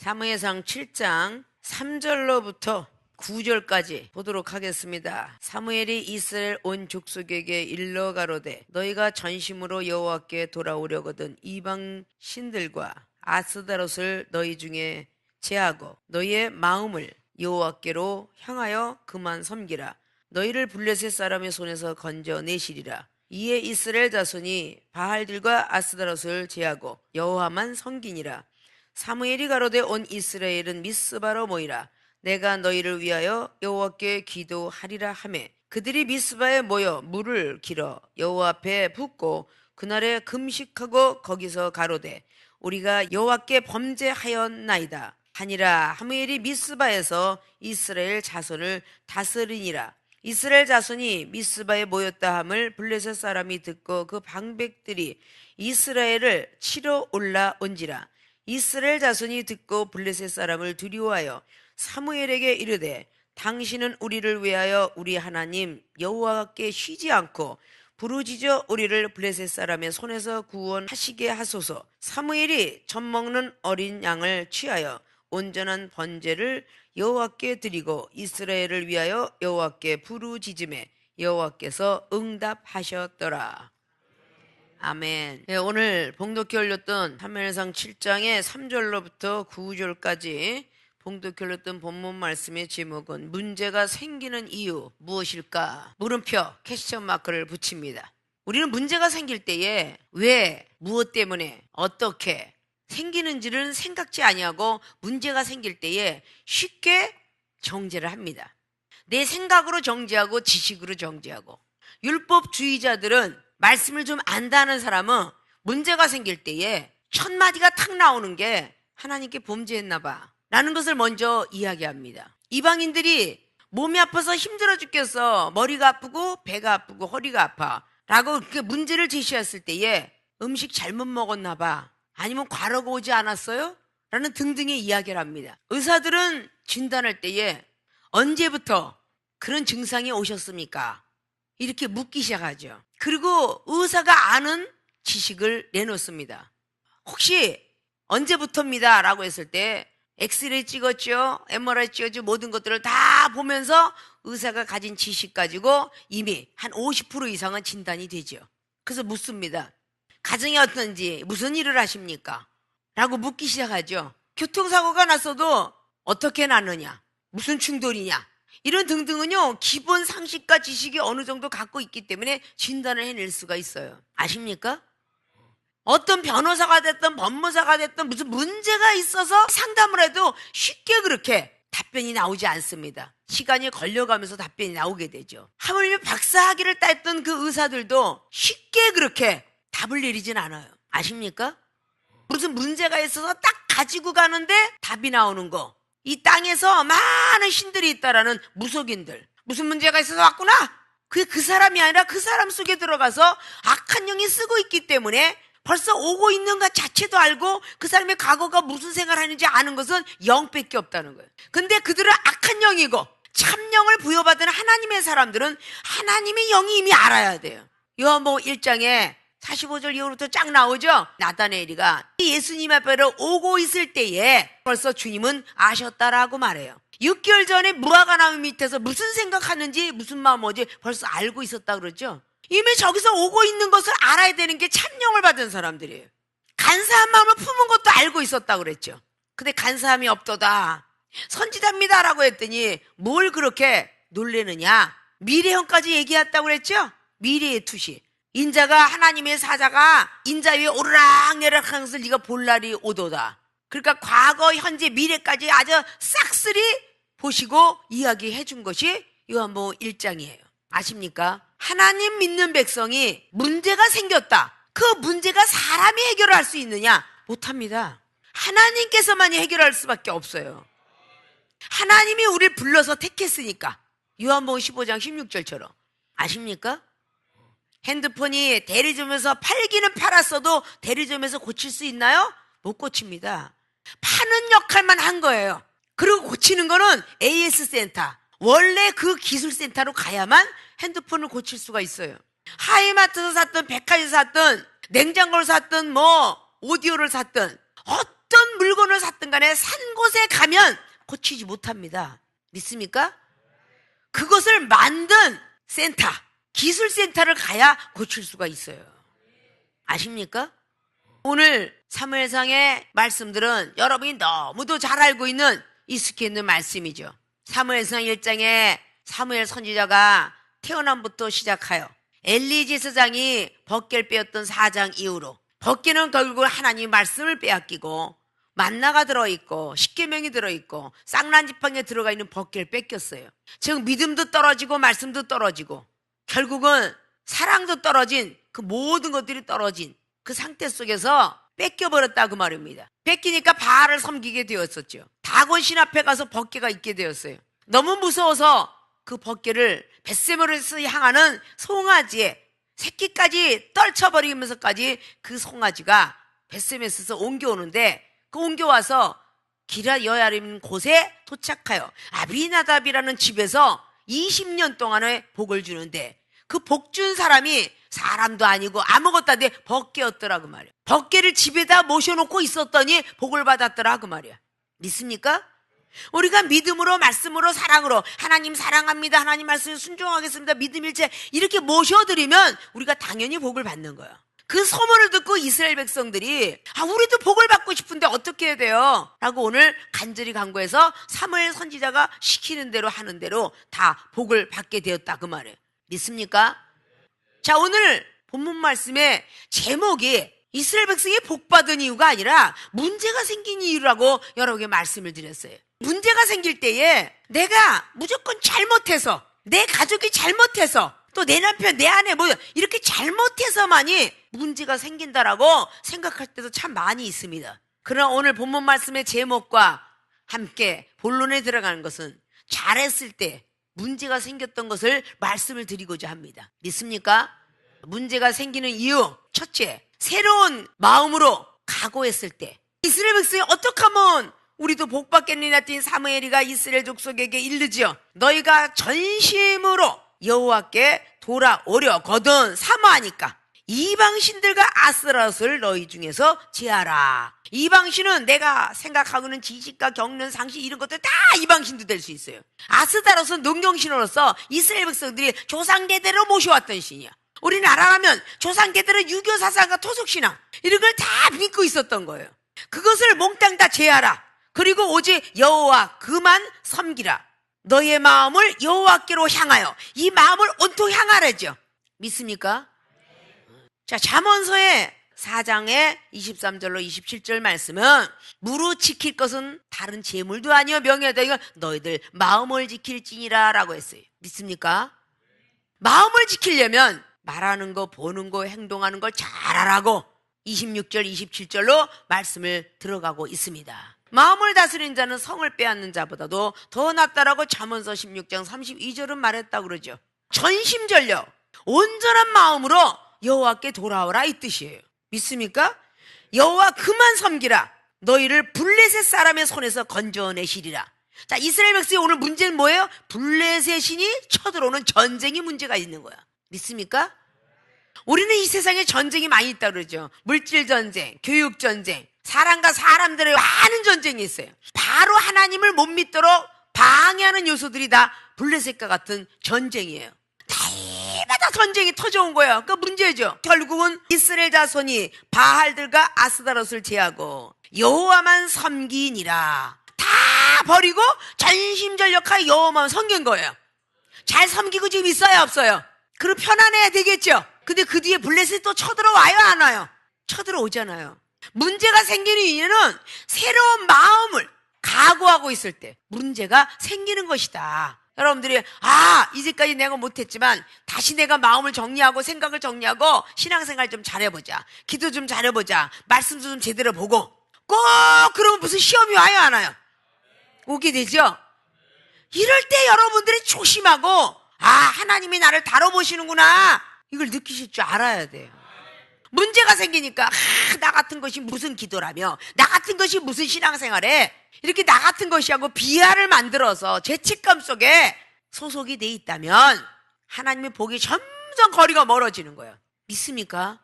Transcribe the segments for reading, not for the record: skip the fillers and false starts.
사무엘상 7장 3절로부터 9절까지 보도록 하겠습니다. 사무엘이 이스라엘 온 족속에게 일러 가로되 너희가 전심으로 여호와께 돌아오려거든 이방 신들과 아스다롯을 너희 중에 제하고 너희의 마음을 여호와께로 향하여 그만 섬기라. 너희를 블레셋 사람의 손에서 건져내시리라. 이에 이스라엘 자손이 바알들과 아스다롯을 제하고 여호와만 섬기니라. 사무엘이 가로되 온 이스라엘은 미스바로 모이라. 내가 너희를 위하여 여호와께 기도하리라 하매 그들이 미스바에 모여 물을 길어 여호와 앞에 붓고 그날에 금식하고 거기서 가로되 우리가 여호와께 범죄하였나이다 하니라. 사무엘이 미스바에서 이스라엘 자손을 다스리니라. 이스라엘 자손이 미스바에 모였다 함을 블레셋 사람이 듣고 그 방백들이 이스라엘을 치러 올라온지라. 이스라엘 자손이 듣고 블레셋 사람을 두려워하여 사무엘에게 이르되 당신은 우리를 위하여 우리 하나님 여호와께 쉬지 않고 부르짖어 우리를 블레셋 사람의 손에서 구원하시게 하소서. 사무엘이 젖 먹는 어린 양을 취하여 온전한 번제를 여호와께 드리고 이스라엘을 위하여 여호와께 부르짖음에 여호와께서 응답하셨더라. 아멘. 네, 오늘 봉독해 올렸던 사무엘상 7장의 3절로부터 9절까지 봉독해 올렸던 본문 말씀의 제목은 문제가 생기는 이유 무엇일까? 물음표 퀘스천 마크를 붙입니다. 우리는 문제가 생길 때에 왜, 무엇 때문에, 어떻게 생기는지를 생각지 아니하고 문제가 생길 때에 쉽게 정죄를 합니다. 내 생각으로 정죄하고 지식으로 정죄하고. 율법주의자들은 말씀을 좀 안다는 사람은 문제가 생길 때에 첫 마디가 탁 나오는 게 하나님께 범죄했나 봐 라는 것을 먼저 이야기합니다. 이방인들이 몸이 아파서 힘들어 죽겠어, 머리가 아프고 배가 아프고 허리가 아파 라고 이렇게 문제를 제시했을 때에 음식 잘못 먹었나 봐, 아니면 과로가 오지 않았어요? 라는 등등의 이야기를 합니다. 의사들은 진단할 때에 언제부터 그런 증상이 오셨습니까? 이렇게 묻기 시작하죠. 그리고 의사가 아는 지식을 내놓습니다. 혹시 언제부터입니다 라고 했을 때 엑스레이 찍었죠, MRI 찍었죠, 모든 것들을 다 보면서 의사가 가진 지식 가지고 이미 한 50% 이상은 진단이 되죠. 그래서 묻습니다. 가정이 어떤지, 무슨 일을 하십니까? 라고 묻기 시작하죠. 교통사고가 났어도 어떻게 났느냐, 무슨 충돌이냐, 이런 등등은요 기본 상식과 지식이 어느 정도 갖고 있기 때문에 진단을 해낼 수가 있어요. 아십니까? 어떤 변호사가 됐든 법무사가 됐든 무슨 문제가 있어서 상담을 해도 쉽게 그렇게 답변이 나오지 않습니다. 시간이 걸려가면서 답변이 나오게 되죠. 하물며 박사학위를 땄던 그 의사들도 쉽게 그렇게 답을 내리진 않아요. 아십니까? 무슨 문제가 있어서 딱 가지고 가는데 답이 나오는 거. 이 땅에서 많은 신들이 있다라는 무속인들, 무슨 문제가 있어서 왔구나, 그게 그 사람이 아니라 그 사람 속에 들어가서 악한 영이 쓰고 있기 때문에 벌써 오고 있는 것 자체도 알고 그 사람의 과거가 무슨 생각을 하는지 아는 것은 영밖에 없다는 거예요. 근데 그들은 악한 영이고 참영을 부여받은 하나님의 사람들은 하나님의 영이 이미 알아야 돼요. 요한복음 1장에 45절 이후부터 쫙 나오죠. 나다나엘이가 예수님 앞에로 오고 있을 때에 벌써 주님은 아셨다라고 말해요. 6개월 전에 무화과나무 밑에서 무슨 생각하는지 무슨 마음 오지 벌써 알고 있었다 그러죠. 이미 저기서 오고 있는 것을 알아야 되는 게 참영을 받은 사람들이에요. 간사한 마음을 품은 것도 알고 있었다 그랬죠. 근데 간사함이 없도다, 선지자입니다라고 했더니 뭘 그렇게 놀래느냐, 미래형까지 얘기했다고 그랬죠. 미래의 투시, 인자가, 하나님의 사자가 인자 위에 오르락내리락 하는 것을 네가 볼 날이 오도다. 그러니까 과거, 현재, 미래까지 아주 싹쓸이 보시고 이야기해 준 것이 요한복음 1장이에요. 아십니까? 하나님 믿는 백성이 문제가 생겼다. 그 문제가 사람이 해결할 수 있느냐? 못합니다. 하나님께서만이 해결할 수밖에 없어요. 하나님이 우리를 불러서 택했으니까. 요한복음 15장 16절처럼. 아십니까? 핸드폰이 대리점에서 팔기는 팔았어도 대리점에서 고칠 수 있나요? 못 고칩니다. 파는 역할만 한 거예요. 그리고 고치는 거는 AS 센터, 원래 그 기술센터로 가야만 핸드폰을 고칠 수가 있어요. 하이마트에서 샀든 백화점에서 샀든 냉장고를 샀든 뭐 오디오를 샀든 어떤 어떤 물건을 샀든 간에 산 곳에 가면 고치지 못합니다. 믿습니까? 그것을 만든 센터, 기술센터를 가야 고칠 수가 있어요. 아십니까? 오늘 사무엘상의 말씀들은 여러분이 너무도 잘 알고 있는 익숙해 있는 말씀이죠. 사무엘상 1장에 사무엘 선지자가 태어남부터 시작하여 엘리 제사장이 벗개를 빼었던 4장 이후로, 벗개는 결국 하나님 말씀을 빼앗기고 만나가 들어있고 십계명이 들어있고 쌍난지팡이에 들어가 있는 벗개를 뺏겼어요. 즉 믿음도 떨어지고 말씀도 떨어지고 결국은 사랑도 떨어진, 그 모든 것들이 떨어진 그 상태 속에서 뺏겨버렸다 그 말입니다. 뺏기니까 바알을 섬기게 되었었죠. 다곤신 앞에 가서 벗개가 있게 되었어요. 너무 무서워서 그 벗개를 벳세메로에서 향하는 송아지에 새끼까지 떨쳐버리면서까지 그 송아지가 벳세메스에서 옮겨오는데, 그 옮겨와서 기럇 여야림 곳에 도착하여 아비나답이라는 집에서 20년 동안의 복을 주는데, 그 복 준 사람이 사람도 아니고 아무것도 안 돼 벗개였더라 그 말이야. 벗개를 집에다 모셔놓고 있었더니 복을 받았더라 그 말이야. 믿습니까? 우리가 믿음으로 말씀으로 사랑으로 하나님 사랑합니다, 하나님 말씀에 순종하겠습니다, 믿음일체 이렇게 모셔드리면 우리가 당연히 복을 받는 거예요. 그 소문을 듣고 이스라엘 백성들이 우리도 복을 받고 싶은데 어떻게 해야 돼요? 라고 오늘 간절히 간구해서 사무엘 선지자가 시키는 대로 하는 대로 다 복을 받게 되었다 그 말이에요. 믿습니까? 자, 오늘 본문 말씀의 제목이 이스라엘 백성이 복받은 이유가 아니라 문제가 생긴 이유라고 여러분에게 말씀을 드렸어요. 문제가 생길 때에 내가 무조건 잘못해서, 내 가족이 잘못해서, 또 내 남편, 내 아내 이렇게 잘못해서만이 문제가 생긴다라고 생각할 때도 참 많이 있습니다. 그러나 오늘 본문 말씀의 제목과 함께 본론에 들어가는 것은 잘했을 때 문제가 생겼던 것을 말씀을 드리고자 합니다. 믿습니까? 문제가 생기는 이유, 첫째, 새로운 마음으로 각오했을 때. 이스라엘 백성이 어떻게 하면 우리도 복받겠느냐 했더니 사무엘이가 이스라엘 족속에게 이르지요. 너희가 전심으로 여호와께 돌아오려거든 사모하니까 이방신들과 아스라롯을 너희 중에서 제하라. 이방신은 내가 생각하고는 지식과 경륜, 상식 이런 것들 다 이방신도 될 수 있어요. 아스타롯은 농경신으로서 이스라엘 백성들이 조상대대로 모셔왔던 신이야. 우리나라라면 조상대대로 유교 사상과 토속신앙 이런 걸 다 믿고 있었던 거예요. 그것을 몽땅 다 제하라. 그리고 오직 여호와 그만 섬기라. 너의 마음을 여호와께로 향하여, 이 마음을 온통 향하라죠. 믿습니까? 자, 잠언서의 4장의 23절로 27절 말씀은 무릇 지킬 것은 다른 재물도 아니요 명예다. 이건 너희들 마음을 지킬지니라 라고 했어요. 믿습니까? 마음을 지키려면 말하는 거, 보는 거, 행동하는 걸 잘하라고 26절, 27절로 말씀을 들어가고 있습니다. 마음을 다스린 자는 성을 빼앗는 자보다도 더 낫다라고 잠언서 16장 32절은 말했다고 그러죠. 전심전력, 온전한 마음으로 여호와께 돌아오라 이 뜻이에요. 믿습니까? 여호와 그만 섬기라. 너희를 블레셋 사람의 손에서 건져내시리라. 자, 이스라엘 백성의 오늘 문제는 뭐예요? 블레셋 신이 쳐들어오는 전쟁이 문제가 있는 거야. 믿습니까? 우리는 이 세상에 전쟁이 많이 있다고 그러죠. 물질 전쟁, 교육 전쟁, 사람과 사람들의 많은 전쟁이 있어요. 바로 하나님을 못 믿도록 방해하는 요소들이 다 블레셋과 같은 전쟁이에요. 때마다 전쟁이 터져온 거예요. 그 문제죠. 결국은 이스라엘 자손이 바알들과 아스다롯을 제하고 여호와만 섬기니라. 다 버리고 전심전력하여 여호와만 섬긴 거예요. 잘 섬기고 지금 있어요, 없어요? 그럼 편안해야 되겠죠. 근데 그 뒤에 블레셋이 또 쳐들어와요, 안 와요? 쳐들어오잖아요. 문제가 생기는 이유는 새로운 마음을 각오하고 있을 때 문제가 생기는 것이다. 여러분들이 이제까지 내가 못했지만 다시 내가 마음을 정리하고 생각을 정리하고 신앙생활 좀 잘해보자, 기도 좀 잘해보자, 말씀도 좀 제대로 보고 꼭 그러면 무슨 시험이 와요, 안 와요? 오게 되죠. 이럴 때 여러분들이 조심하고 하나님이 나를 다뤄보시는구나 이걸 느끼실 줄 알아야 돼요. 문제가 생기니까 나 같은 것이 무슨 기도라며, 나 같은 것이 무슨 신앙생활에, 이렇게 나 같은 것이 하고 비하를 만들어서 죄책감 속에 소속이 돼 있다면 하나님의 복이 점점 거리가 멀어지는 거예요. 믿습니까?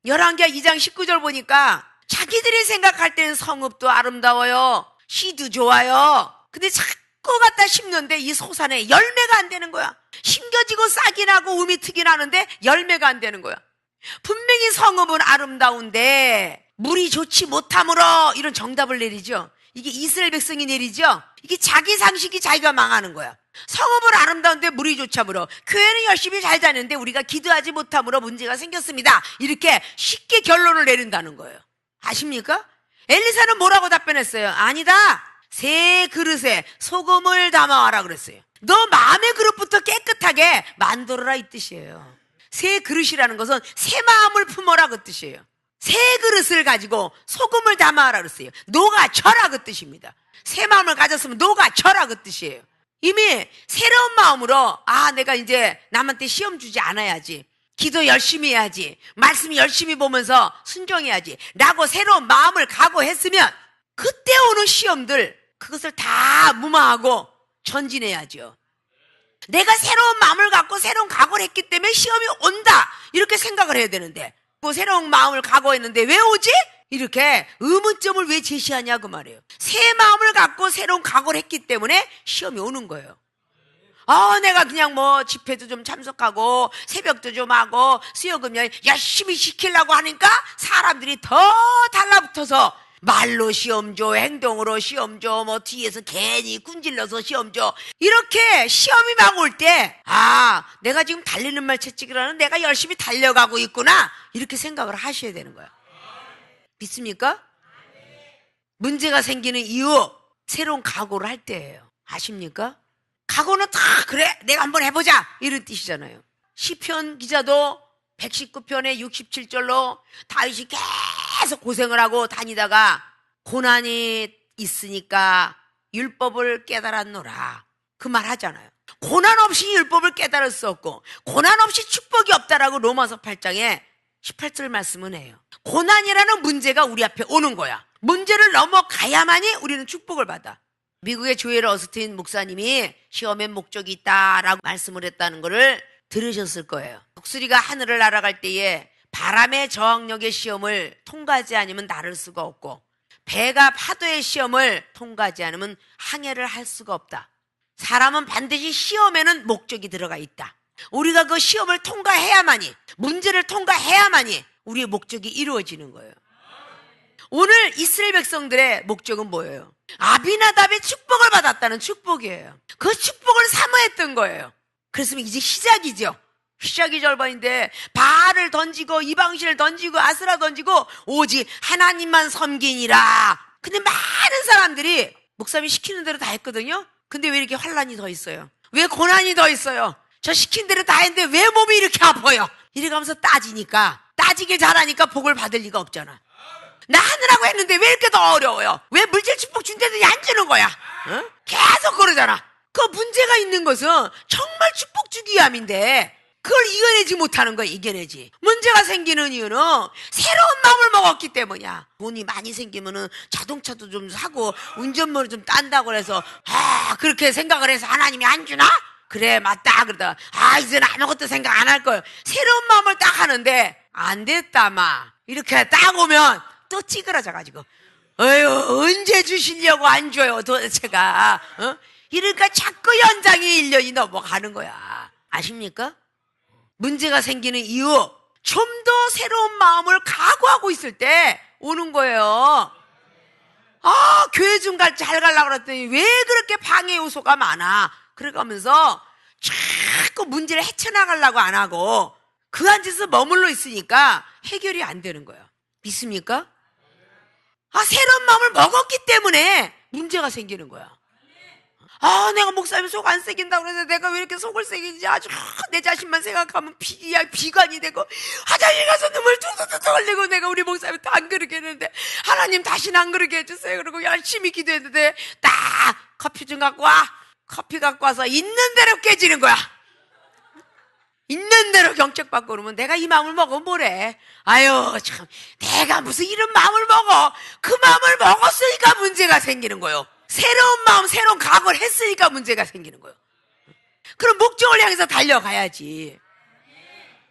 열왕기하 2장 19절 보니까 자기들이 생각할 때는 성읍도 아름다워요. 시도 좋아요. 근데 자꾸 갖다 심는데 이 소산에 열매가 안 되는 거야. 심겨지고 싹이 나고 음이 트기 나는데 열매가 안 되는 거야. 분명히 성읍은 아름다운데 물이 좋지 못함으로 이런 정답을 내리죠. 이게 이스라엘 백성이 내리죠. 이게 자기 상식이 자기가 망하는 거야. 성읍은 아름다운데 물이 좋지 않으므로, 교회는 열심히 잘 다녔는데 우리가 기도하지 못함으로 문제가 생겼습니다. 이렇게 쉽게 결론을 내린다는 거예요. 아십니까? 엘리사는 뭐라고 답변했어요? 아니다. 새 그릇에 소금을 담아와라 그랬어요. 너 마음의 그릇부터 깨끗하게 만들어라 이 뜻이에요. 새 그릇이라는 것은 새 마음을 품어라 그 뜻이에요. 새 그릇을 가지고 소금을 담아라 그랬어요. 녹아쳐라 그 뜻입니다. 새 마음을 가졌으면 녹아쳐라 그 뜻이에요. 이미 새로운 마음으로 내가 이제 남한테 시험 주지 않아야지, 기도 열심히 해야지, 말씀 열심히 보면서 순종해야지 라고 새로운 마음을 각오했으면 그때 오는 시험들 그것을 다 무마하고 전진해야죠. 내가 새로운 마음을 갖고 새로운 각오를 했기 때문에 시험이 온다 이렇게 생각을 해야 되는데, 그 새로운 마음을 각오했는데 왜 오지? 이렇게 의문점을 왜 제시하냐 그 말이에요. 새 마음을 갖고 새로운 각오를 했기 때문에 시험이 오는 거예요. 내가 그냥 집회도 좀 참석하고 새벽도 좀 하고 수요금요 열심히 시키려고 하니까 사람들이 더 달라붙어서 말로 시험 줘, 행동으로 시험 줘, 뒤에서 괜히 꾼질러서 시험 줘. 이렇게 시험이 막 올 때, 내가 지금 달리는 말 채찍이라는 내가 열심히 달려가고 있구나. 이렇게 생각을 하셔야 되는 거야. 믿습니까? 문제가 생기는 이유, 새로운 각오를 할 때예요. 아십니까? 각오는 다 그래 내가 한번 해보자 이런 뜻이잖아요. 시편 기자도 119편의 67절로 다윗이 계속 고생을 하고 다니다가 고난이 있으니까 율법을 깨달았노라 그 말 하잖아요. 고난 없이 율법을 깨달을 수 없고 고난 없이 축복이 없다라고 로마서 8장에 18절 말씀은 해요. 고난이라는 문제가 우리 앞에 오는 거야. 문제를 넘어가야만이 우리는 축복을 받아. 미국의 조엘 어스틴 목사님이 시험엔 목적이 있다라고 말씀을 했다는 것을 들으셨을 거예요. 독수리가 하늘을 날아갈 때에 바람의 저항력의 시험을 통과하지 않으면 날을 수가 없고, 배가 파도의 시험을 통과하지 않으면 항해를 할 수가 없다. 사람은 반드시 시험에는 목적이 들어가 있다. 우리가 그 시험을 통과해야만이, 문제를 통과해야만이 우리의 목적이 이루어지는 거예요. 오늘 이스라엘 백성들의 목적은 뭐예요? 아비나답의 축복을 받았다는 축복이에요. 그 축복을 사모했던 거예요. 그랬으면 이제 시작이죠. 시작이 절반인데 바알을 던지고 이방신을 던지고 아스라 던지고 오직 하나님만 섬기니라. 근데 많은 사람들이 목사님이 시키는 대로 다 했거든요. 근데 왜 이렇게 환란이 더 있어요? 왜 고난이 더 있어요? 저 시킨 대로 다 했는데 왜 몸이 이렇게 아파요? 이래가면서 따지길 잘하니까 복을 받을 리가 없잖아. 나 하느라고 했는데 왜 이렇게 더 어려워요? 왜 물질 축복 준대더니 안 주는 거야? 계속 그러잖아. 그 문제가 있는 것은 정말 축복 주기 위함인데 그걸 이겨내지 못하는 거야. 이겨내지. 문제가 생기는 이유는 새로운 마음을 먹었기 때문이야. 돈이 많이 생기면은 자동차도 좀 사고 운전면허 좀 딴다고 해서 그렇게 생각을 해서 하나님이 안 주나? 그래 맞다 그러다 이제는 아무것도 생각 안 할 거예요. 새로운 마음을 딱 하는데 안 됐다마 이렇게 딱 오면 또 찌그러져가지고 언제 주시려고 안 줘요 도대체가. 이러니까 자꾸 연장이 1년이 넘어가는 거야. 아십니까? 문제가 생기는 이유, 좀 더 새로운 마음을 각오하고 있을 때 오는 거예요. 교회 좀 잘 가려고 그랬더니 왜 그렇게 방해 요소가 많아? 그래가면서 자꾸 문제를 헤쳐나가려고 안 하고 그 앉아서 머물러 있으니까 해결이 안 되는 거예요. 믿습니까? 새로운 마음을 먹었기 때문에 문제가 생기는 거야. 내가 목사님 속 안 새긴다고 그랬는데 내가 왜 이렇게 속을 새기지? 아주 내 자신만 생각하면 비관이 되고 화장실 가서 눈물 뚝뚝뚝 흘리고 내가 우리 목사님한테 안 그러게 했는데 하나님 다시는 안 그러게 해주세요. 그러고 열심히 기도했는데 딱 커피 좀 갖고 와. 커피 갖고 와서 있는 대로 깨지는 거야. 있는 대로 경책받고 그러면 내가 이 마음을 먹으면 뭐래? 참 내가 무슨 이런 마음을 먹어? 그 마음을 먹었으니까 문제가 생기는 거예요. 새로운 마음, 새로운 각오를 했으니까 문제가 생기는 거예요. 그럼 목적을 향해서 달려가야지.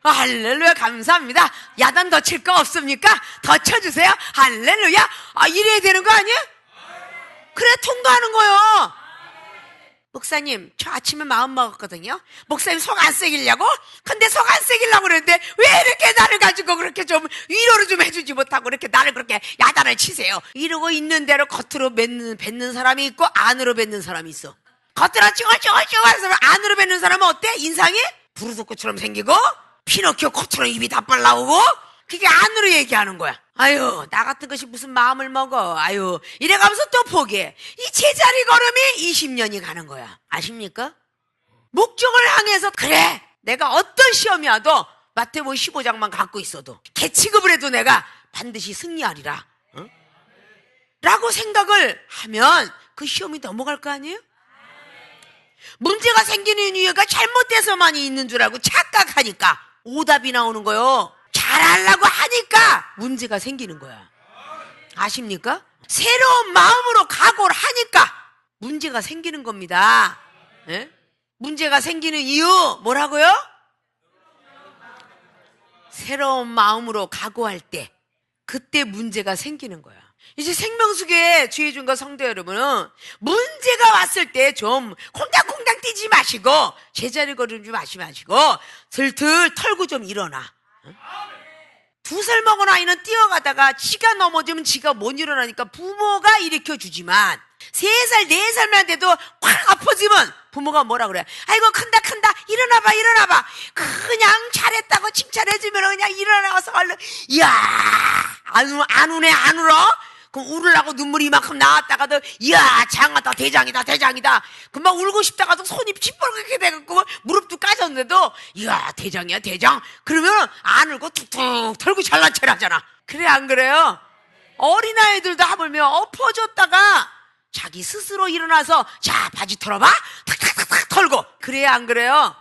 할렐루야, 감사합니다. 야단 더 칠 거 없습니까? 더 쳐주세요. 할렐루야. 이래야 되는 거 아니에요? 그래 통과하는 거요. 목사님, 저 아침에 마음 먹었거든요. 목사님 속 안 새기려고? 근데 속 안 새기려고 그러는데 왜 이렇게 나를 가지고 그렇게 좀 위로를 좀 해주지 못하고 이렇게 나를 그렇게 야단을 치세요? 이러고 있는 대로 겉으로 뱉는 사람이 있고 안으로 뱉는 사람이 있어. 겉으로 찡얼찡얼찡얼 해서 안으로 뱉는 사람은 어때? 인상이 부르스꽃처럼 생기고 피노키오 코처럼 입이 다 빨라오고 그게 안으로 얘기하는 거야. 아유, 나 같은 것이 무슨 마음을 먹어. 아유, 이래가면서 또 포기해. 이 제자리 걸음이 20년이 가는 거야. 아십니까? 목적을 향해서 그래, 내가 어떤 시험이 와도 마태복음 15장만 갖고 있어도 개취급을 해도 내가 반드시 승리하리라, 어? 라고 생각을 하면 그 시험이 넘어갈 거 아니에요? 문제가 생기는 이유가 잘못돼서만이 있는 줄 알고 착각하니까 오답이 나오는 거요. 잘하려고 하니까 문제가 생기는 거야. 아십니까? 새로운 마음으로 각오를 하니까 문제가 생기는 겁니다. 예? 문제가 생기는 이유 뭐라고요? 새로운 마음으로 각오할 때 그때 문제가 생기는 거야. 이제 생명수교회 주의중과 성도 여러분은 문제가 왔을 때 좀 콩당콩당 뛰지 마시고 제자리 걸음지 마시고 슬슬 털고 좀 일어나. 2살 먹은 아이는 뛰어가다가 지가 넘어지면 지가 못 일어나니까 부모가 일으켜 주지만 3살 4살만 돼도 확 아파지면 부모가 뭐라 그래? 아이고 큰다 일어나봐. 그냥 잘했다고 칭찬해주면 그냥 일어나서 얼른 이야 안 우네 안 울어? 그럼 울으려고 눈물이 이만큼 나왔다가도 이야 장하다 대장이다 금방 울고 싶다가도 손이 시뻘겋게 돼갖고 무릎도 까졌는데도 이야 대장이야 대장 그러면 안 울고 툭툭 털고 잘난 체를 하잖아. 그래 안 그래요? 어린아이들도 하물며 엎어졌다가 자기 스스로 일어나서 자 바지 털어봐 탁탁탁탁 털고 그래야 안 그래요?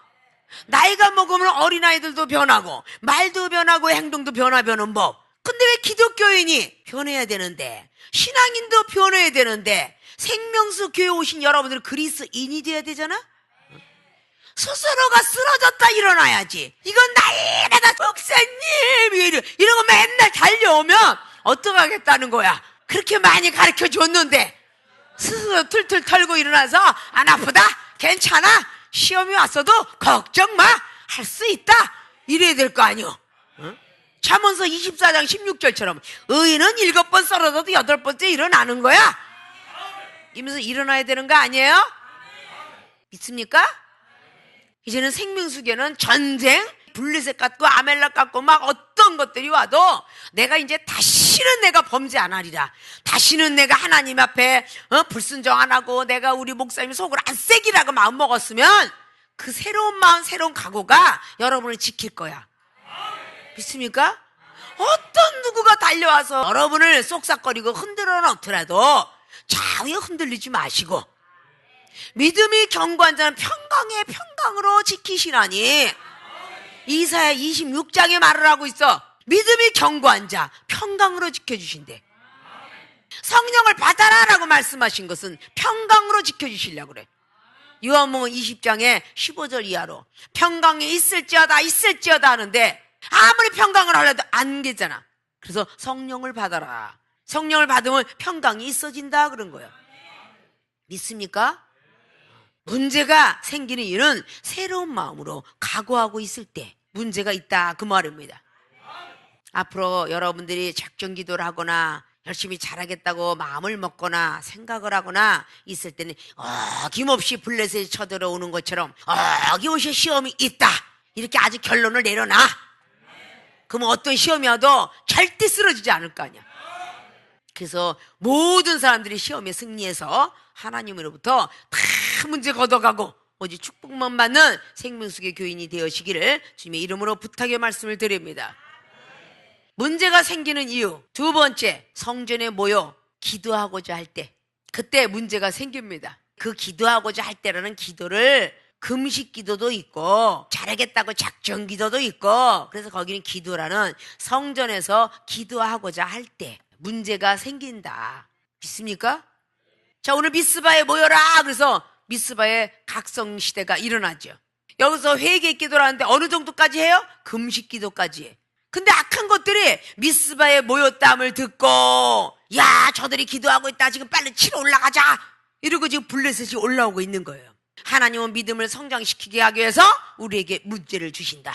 나이가 먹으면 어린아이들도 변하고 말도 변하고 행동도 변하는 법. 근데 왜 기독교인이 변해야 되는데 신앙인도 변해야 되는데 생명수 교회 오신 여러분들은 그리스인이 돼야 되잖아? 스스로가 쓰러졌다 일어나야지. 이건 나이라다 목사님 이러고 맨날 달려오면 어떡하겠다는 거야. 그렇게 많이 가르쳐 줬는데 스스로 툴툴 털고 일어나서 안 아프다? 괜찮아? 시험이 왔어도 걱정 마! 할 수 있다! 이래야 될 거 아니오. 잠언서 24장 16절처럼 의인은 7번 쓰러져도 8번째 일어나는 거야. 이러면서 일어나야 되는 거 아니에요? 믿습니까? 이제는 생명수계는 전쟁, 블리셋 같고 아멜렉 같고 막 어떤 것들이 와도 내가 이제 다시는 내가 범죄 안 하리라. 다시는 내가 하나님 앞에 불순종 안 하고 내가 우리 목사님 속을 안 새기라고 마음 먹었으면 그 새로운 마음, 새로운 각오가 여러분을 지킬 거야. 믿습니까? 어떤 누구가 달려와서 여러분을 쏙싹거리고 흔들어 놓더라도 좌우에 흔들리지 마시고 믿음이 견고한 자는 평강으로 지키시나니 이사야 26장에 말을 하고 있어. 믿음이 견고한 자 평강으로 지켜주신대. 성령을 받아라라고 말씀하신 것은 평강으로 지켜주시려고 그래. 요한복음 20장에 15절 이하로 평강이 있을지어다 하는데 아무리 평강을 하려도 안 되잖아. 그래서 성령을 받아라. 성령을 받으면 평강이 있어진다 그런 거예요. 믿습니까? 문제가 생기는 일은 새로운 마음으로 각오하고 있을 때 문제가 있다 그 말입니다. 앞으로 여러분들이 작정 기도를 하거나 열심히 잘하겠다고 마음을 먹거나 생각을 하거나 있을 때는 어김없이 블레셋이 쳐들어오는 것처럼 어김없이 시험이 있다 이렇게 아주 결론을 내려놔. 그러면 어떤 시험이 와도 절대 쓰러지지 않을 거 아니야. 그래서 모든 사람들이 시험에 승리해서 하나님으로부터 다 문제 걷어가고 오직 축복만 받는 생명수계 교인이 되어시기를 주님의 이름으로 부탁의 말씀을 드립니다. 문제가 생기는 이유 두 번째, 성전에 모여 기도하고자 할 때 그때 문제가 생깁니다. 그 기도하고자 할 때라는 기도를 금식 기도도 있고 잘하겠다고 작정 기도도 있고 그래서 거기는 기도라는 성전에서 기도하고자 할 때 문제가 생긴다. 믿습니까? 자, 오늘 미스바에 모여라. 그래서 미스바에 각성시대가 일어나죠. 여기서 회개 기도를 하는데 어느 정도까지 해요? 금식 기도까지 해. 근데 악한 것들이 미스바에 모였다함을 듣고 야 저들이 기도하고 있다 지금 빨리 치러 올라가자 이러고 지금 블레셋이 올라오고 있는 거예요. 하나님은 믿음을 성장시키게 하기 위해서 우리에게 문제를 주신다.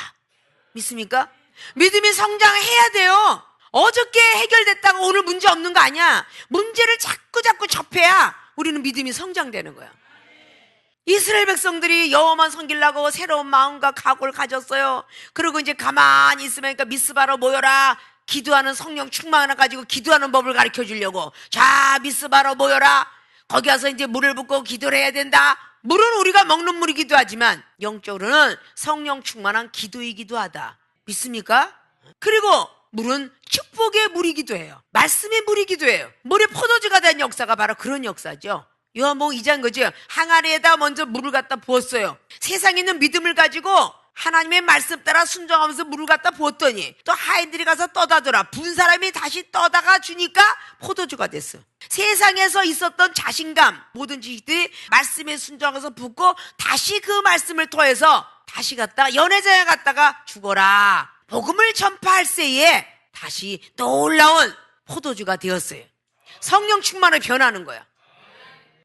믿습니까? 믿음이 성장해야 돼요. 어저께 해결됐다고 오늘 문제 없는 거 아니야. 문제를 자꾸 접해야 우리는 믿음이 성장되는 거야. 이스라엘 백성들이 여호와만 섬기려고 새로운 마음과 각오를 가졌어요. 그리고 이제 가만히 있으니까 미스바로 모여라. 기도하는 성령 충만을 가지고 기도하는 법을 가르쳐 주려고. 자, 미스바로 모여라. 거기 가서 이제 물을 붓고 기도를 해야 된다. 물은 우리가 먹는 물이기도 하지만 영적으로는 성령 충만한 기도이기도 하다. 믿습니까? 그리고 물은 축복의 물이기도 해요. 말씀의 물이기도 해요. 물이 포도주가 된 역사가 바로 그런 역사죠. 요한복음 2장 거죠. 항아리에다 먼저 물을 갖다 부었어요. 세상에 있는 믿음을 가지고 하나님의 말씀 따라 순종하면서 물을 갖다 부었더니 또 하인들이 가서 떠다더라. 분 사람이 다시 떠다가 주니까 포도주가 됐어. 세상에서 있었던 자신감, 모든 지식들이 말씀에 순종해서 붓고 다시 그 말씀을 통해서 다시 갔다가 연회장에 갔다가 죽어라. 복음을 전파할 새에 다시 떠올라온 포도주가 되었어요. 성령 충만을 변하는 거야.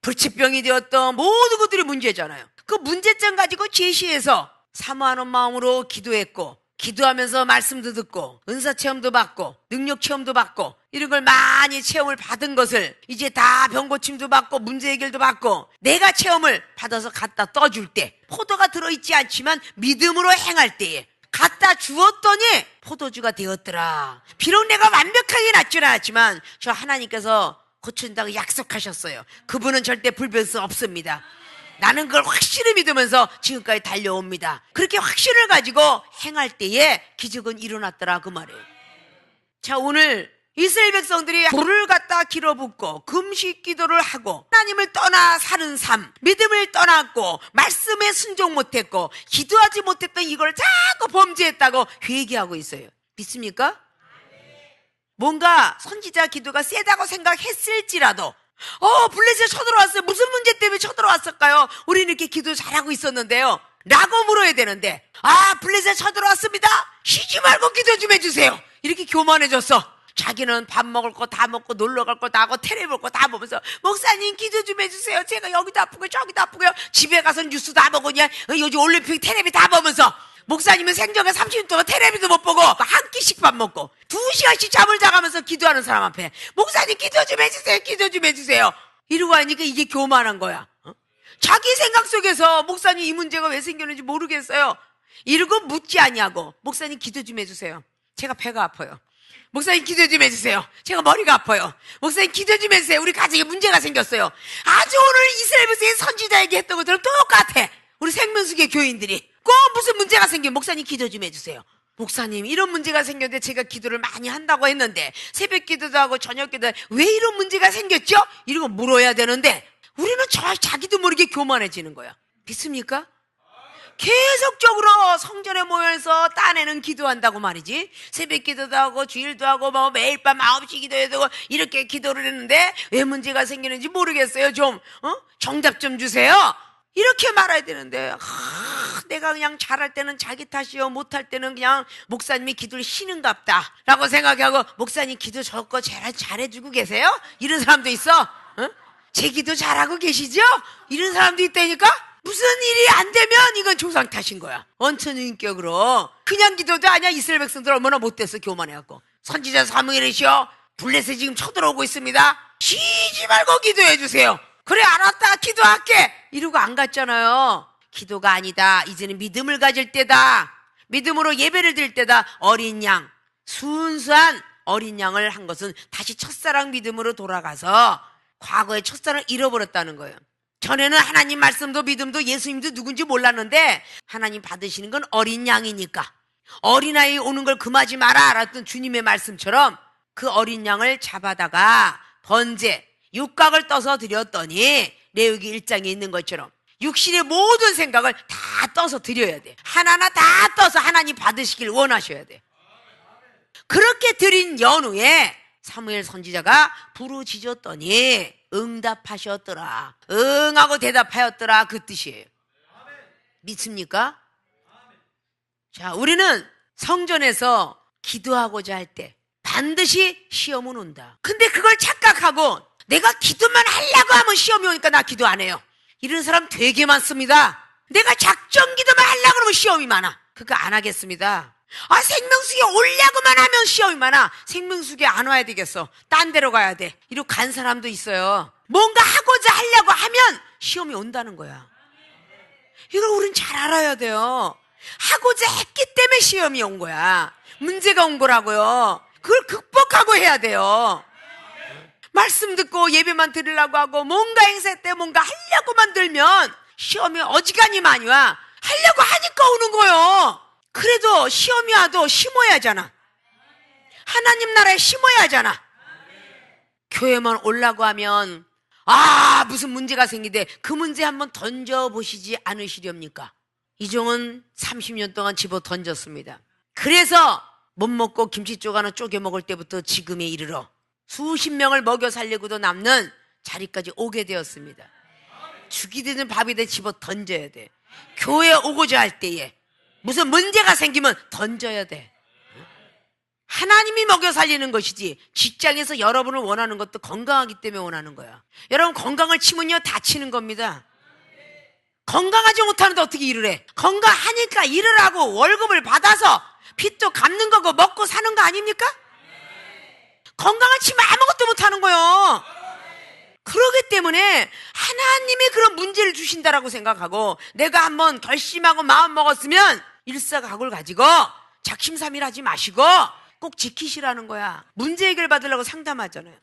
불치병이 되었던 모든 것들이 문제잖아요. 그 문제점 가지고 제시해서 사모하는 마음으로 기도했고 기도하면서 말씀도 듣고 은사 체험도 받고 능력 체험도 받고 이런 걸 많이 체험을 받은 것을 이제 다 병고침도 받고 문제 해결도 받고 내가 체험을 받아서 갖다 떠줄 때 포도가 들어있지 않지만 믿음으로 행할 때에 갖다 주었더니 포도주가 되었더라. 비록 내가 완벽하게 낫지는 않았지만 저 하나님께서 고친다고 약속하셨어요. 그분은 절대 불변 수 없습니다. 나는 그걸 확실히 믿으면서 지금까지 달려옵니다. 그렇게 확신을 가지고 행할 때에 기적은 일어났더라 그 말이에요. 자, 오늘 이스라엘 백성들이 불을 갖다 길어붓고 금식 기도를 하고 하나님을 떠나 사는 삶, 믿음을 떠났고 말씀에 순종 못했고 기도하지 못했던 이걸 자꾸 범죄했다고 회개하고 있어요. 믿습니까? 뭔가 선지자 기도가 세다고 생각했을지라도 블레셋 쳐들어왔어요. 무슨 문제 때문에 쳐들어왔을까요? 우리는 이렇게 기도 잘하고 있었는데요 라고 물어야 되는데 블레셋 쳐들어왔습니다. 쉬지 말고 기도 좀 해주세요. 이렇게 교만해졌어. 자기는 밥 먹을 거 다 먹고 놀러 갈 거 다 하고 텔레비 볼 거 다 보면서 목사님 기도 좀 해주세요. 제가 여기도 아프고 저기도 아프고요. 집에 가서 뉴스 다 보고요. 요즘 올림픽 텔레비 다 보면서 목사님은 생전에 30년 동안 텔레비도 못 보고 한 끼씩 밥 먹고 2시간씩 잠을 자가면서 기도하는 사람 앞에 목사님 기도 좀 해주세요. 기도 좀 해주세요. 이러고 하니까 이게 교만한 거야. 자기 생각 속에서 목사님 이 문제가 왜 생겼는지 모르겠어요. 이러고 묻지 아니하고 목사님 기도 좀 해주세요. 제가 배가 아파요. 목사님 기도 좀 해주세요. 제가 머리가 아파요. 목사님 기도 좀 해주세요. 우리 가정에 문제가 생겼어요. 아주 오늘 이스라엘 백성의 선지자에게 했던 것처럼 똑같아. 우리 생명수계 교인들이 꼭 무슨 문제가 생기면 목사님 기도 좀 해주세요. 목사님 이런 문제가 생겼는데 제가 기도를 많이 한다고 했는데 새벽 기도도 하고 저녁 기도도 왜 이런 문제가 생겼죠? 이런 거 물어야 되는데 우리는 자기도 모르게 교만해지는 거야. 믿습니까? 계속적으로 성전에 모여서 딴에는 기도한다고 말이지. 새벽 기도도 하고 주일도 하고 뭐 매일 밤 9시 기도해도 되고 이렇게 기도를 했는데 왜 문제가 생기는지 모르겠어요. 좀 정답 좀 주세요. 이렇게 말해야 되는데 내가 그냥 잘할 때는 자기 탓이요 못할 때는 그냥 목사님이 기도를 쉬는갑다 라고 생각하고 목사님 기도 저거 잘해주고 계세요? 이런 사람도 있어. 제 기도 잘하고 계시죠? 이런 사람도 있다니까. 무슨 일이 안 되면 이건 조상 탓인 거야. 원천인격으로 그냥 기도도 아니야. 이스라엘 백성들 얼마나 못됐어. 교만해갖고 선지자 사무엘이시여 블레셋이 지금 쳐들어오고 있습니다. 쉬지 말고 기도해 주세요. 그래 알았다 기도할게 이러고 안 갔잖아요. 기도가 아니다. 이제는 믿음을 가질 때다. 믿음으로 예배를 드릴 때다. 어린 양, 순수한 어린 양을 한 것은 다시 첫사랑 믿음으로 돌아가서 과거의 첫사랑을 잃어버렸다는 거예요. 전에는 하나님 말씀도 믿음도 예수님도 누군지 몰랐는데 하나님 받으시는 건 어린 양이니까 어린아이 오는 걸 금하지 마라 알았던 주님의 말씀처럼 그 어린 양을 잡아다가 번제 육각을 떠서 드렸더니 레위기 1장에 있는 것처럼 육신의 모든 생각을 다 떠서 드려야 돼. 하나하나 다 떠서 하나님 받으시길 원하셔야 돼. 그렇게 드린 연후에 사무엘 선지자가 부르짖었더니 응답하셨더라. 응하고 대답하였더라 그 뜻이에요. 믿습니까? 자, 우리는 성전에서 기도하고자 할 때 반드시 시험은 온다. 근데 그걸 착각하고 내가 기도만 하려고 하면 시험이 오니까 나 기도 안 해요. 이런 사람 되게 많습니다. 내가 작정 기도만 하려고 그러면 시험이 많아. 그거 안 하겠습니다. 생명수에 오려고만 하면 시험이 많아. 생명수에 안 와야 되겠어. 딴 데로 가야 돼. 이러고 간 사람도 있어요. 뭔가 하고자 하려고 하면 시험이 온다는 거야. 이걸 우린 잘 알아야 돼요. 하고자 했기 때문에 시험이 온 거야. 문제가 온 거라고요. 그걸 극복하고 해야 돼요. 말씀 듣고 예배만 드리려고 하고 뭔가 행사 때 뭔가 하려고만 들면 시험이 어지간히 많이 와. 하려고 하니까 오는 거예요. 그래도 시험이 와도 심어야 하잖아. 하나님 나라에 심어야 하잖아. 교회만 오려고 하면 무슨 문제가 생기대. 그 문제 한번 던져보시지 않으시렵니까? 이종은 30년 동안 집어 던졌습니다. 그래서 못 먹고 김치쪽 하나 쪼개 먹을 때부터 지금에 이르러 수십 명을 먹여 살리고도 남는 자리까지 오게 되었습니다. 죽이 되든 밥이 되든 집어 던져야 돼. 교회에 오고자 할 때에 무슨 문제가 생기면 던져야 돼. 하나님이 먹여 살리는 것이지 직장에서 여러분을 원하는 것도 건강하기 때문에 원하는 거야. 여러분 건강을 치면요 다치는 겁니다. 건강하지 못하는데 어떻게 일을 해? 건강하니까 일을 하고 월급을 받아서 빚도 갚는 거고 먹고 사는 거 아닙니까? 건강을 치면 아무것도 못하는 거예요. 그러기 때문에 하나님이 그런 문제를 주신다라고 생각하고 내가 한번 결심하고 마음 먹었으면 일사각오를 가지고 작심삼일 하지 마시고 꼭 지키시라는 거야. 문제 해결 받으려고 상담하잖아요.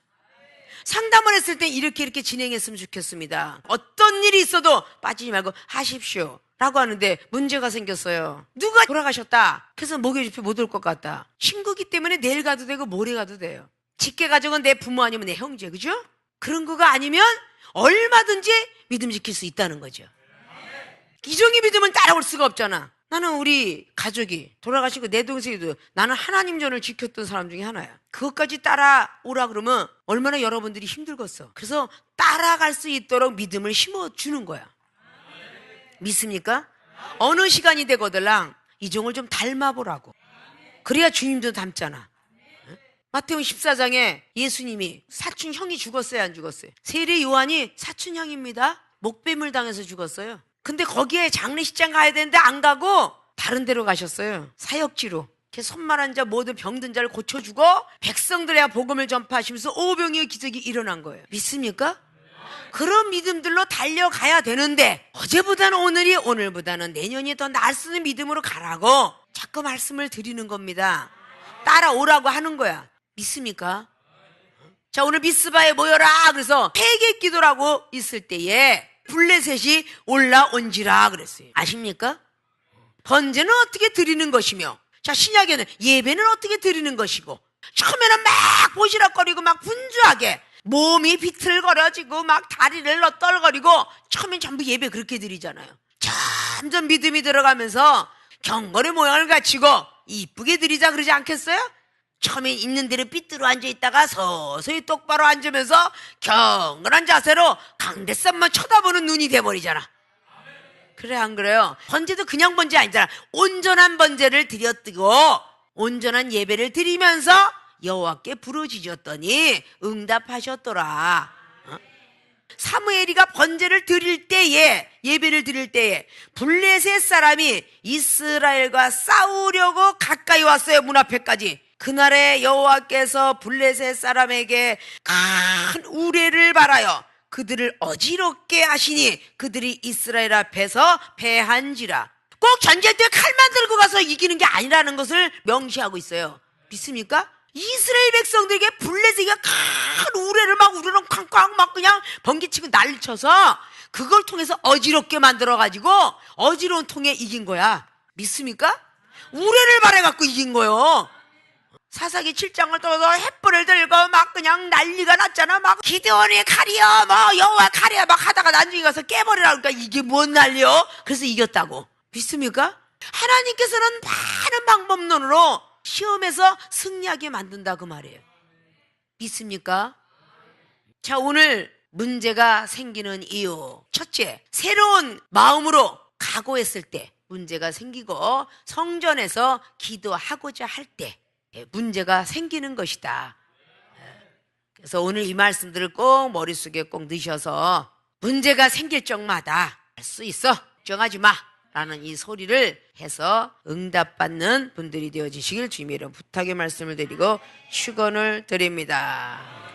상담을 했을 때 이렇게 진행했으면 좋겠습니다. 어떤 일이 있어도 빠지지 말고 하십시오 라고 하는데 문제가 생겼어요. 누가 돌아가셨다. 그래서 목요일집회 못 올 것 같다. 친구기 때문에 내일 가도 되고 모레 가도 돼요. 직계 가족은 내 부모 아니면 내 형제, 그죠? 그런 거가 아니면 얼마든지 믿음 지킬 수 있다는 거죠. 이종이 믿음은 따라올 수가 없잖아. 나는 우리 가족이 돌아가시고 내 동생이도 나는 하나님 전을 지켰던 사람 중에 하나야. 그것까지 따라오라 그러면 얼마나 여러분들이 힘들겠어. 그래서 따라갈 수 있도록 믿음을 심어주는 거야. 믿습니까? 어느 시간이 되거들랑 이종을 좀 닮아보라고. 그래야 주님도 닮잖아. 마태복음 14장에 예수님이 사촌 형이 죽었어요, 안 죽었어요? 세례 요한이 사촌 형입니다. 목뱀을 당해서 죽었어요. 근데 거기에 장례식장 가야 되는데 안 가고 다른 데로 가셨어요. 사역지로. 손만한 자 모든 병든 자를 고쳐주고 백성들에게 복음을 전파하시면서 오병이의 기적이 일어난 거예요. 믿습니까? 그런 믿음들로 달려가야 되는데 어제보다는 오늘이 오늘보다는 내년이 더 나을 수 있는 믿음으로 가라고 자꾸 말씀을 드리는 겁니다. 따라오라고 하는 거야. 믿습니까? 자, 오늘 미스바에 모여라 그래서 회개 기도라고 있을 때에 블레셋이 올라온지라 그랬어요. 아십니까? 번제는 어떻게 드리는 것이며, 자, 신약에는 예배는 어떻게 드리는 것이고, 처음에는 막 보시락거리고 막 분주하게 몸이 비틀거려지고 막 다리를 떨거리고 처음엔 전부 예배 그렇게 드리잖아요. 점점 믿음이 들어가면서 경건의 모양을 갖추고 이쁘게 드리자 그러지 않겠어요? 처음엔 있는 대로 삐뚤어 앉아있다가 서서히 똑바로 앉으면서 경건한 자세로 강대산만 쳐다보는 눈이 돼버리잖아. 그래 안 그래요? 번제도 그냥 번제 아니잖아. 온전한 번제를 드렸고 온전한 예배를 드리면서 여호와께 부르짖었더니 응답하셨더라. 사무엘이가 번제를 드릴 때에, 예배를 드릴 때에 블레셋 사람이 이스라엘과 싸우려고 가까이 왔어요. 문 앞에까지. 그날에 여호와께서 블레셋 사람에게 큰 우레를 발하여 그들을 어지럽게 하시니 그들이 이스라엘 앞에서 패한지라. 꼭 전쟁 때 칼만 들고 가서 이기는 게 아니라는 것을 명시하고 있어요. 믿습니까? 이스라엘 백성들에게 블레셋이 큰 우레를 막 우르렁 쾅쾅 막 그냥 번개치고 난리쳐서 그걸 통해서 어지럽게 만들어가지고 어지러운 통에 이긴 거야. 믿습니까? 우레를 발해갖고 이긴 거요. 사사기 7장을 떠서 횃불을 들고 막 그냥 난리가 났잖아. 막 기드온이 칼이여 뭐 여호와 칼이야 막 하다가 나중에 가서 깨버리라 그러니까 이게 뭔 난리여? 그래서 이겼다고. 믿습니까? 하나님께서는 많은 방법론으로 시험에서 승리하게 만든다 그 말이에요. 믿습니까? 자, 오늘 문제가 생기는 이유. 첫째, 새로운 마음으로 각오했을 때 문제가 생기고 성전에서 기도하고자 할 때 문제가 생기는 것이다. 그래서 오늘 이 말씀들을 꼭 머릿속에 꼭 넣으셔서 문제가 생길 적마다 할 수 있어. 걱정하지 마. 라는 이 소리를 해서 응답받는 분들이 되어주시길 주님의 이름 부탁의 말씀을 드리고 축원을 드립니다.